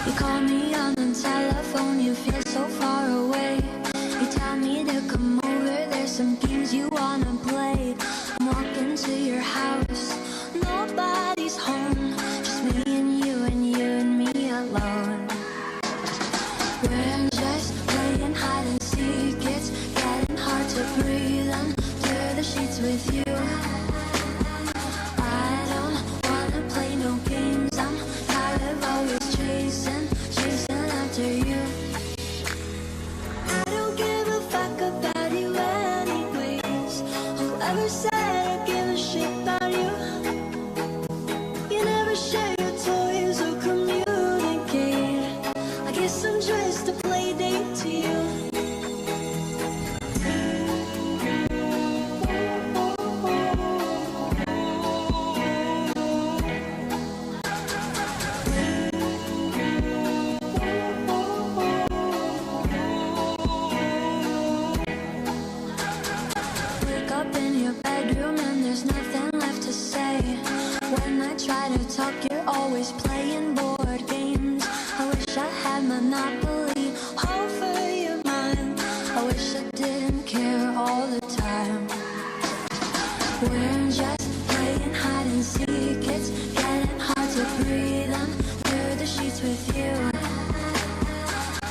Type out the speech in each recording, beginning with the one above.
You call me on the telephone, you feel so far away. You tell me to come over, there's some games you wanna play. I'm walking to your house, nobody's home, just me and you and me alone. We're just playing hide and seek, it's getting hard to breathe under the sheets with you. I don't wanna play no games, I'm tired of always chasing after you. I don't give a fuck about you anyways. Whoever said I give a shit about you? You never share your toys or communicate. I guess I'm just a play date to you. You're always playing board games. I wish I had Monopoly over your mind. I wish I didn't care all the time. We're just playing hide and seek, it's getting hard to breathe under the sheets with you.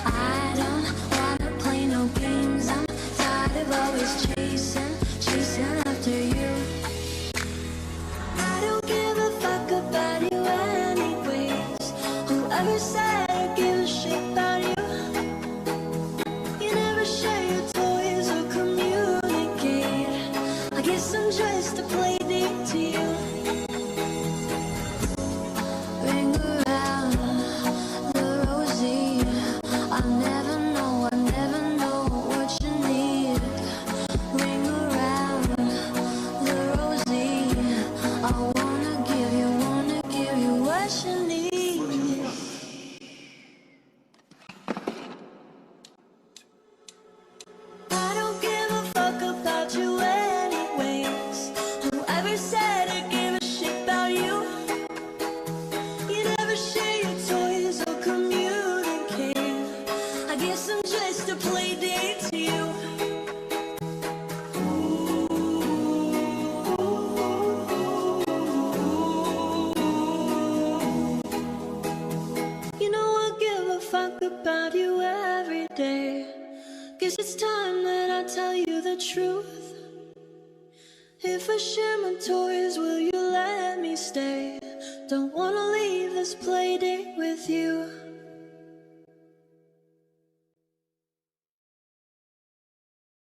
I don't wanna play no games, I'm tired of always chasing after you. I don't give a fuck about you anyways. Whoever said I give a shit about you? You never share your toys or communicate. I guess I'm just a play date to you. Ring around the rosy, I never know what you need. Ring around the rosy, I wanna give you what you need. I don't give a fuck about you anyways. Whoever said I give a shit about you? You never share your toys or communicate. I guess I'm just a play date to you. Fuck about you every day. Guess it's time that I tell you the truth. If I share my toys, will you let me stay? Don't wanna leave this play date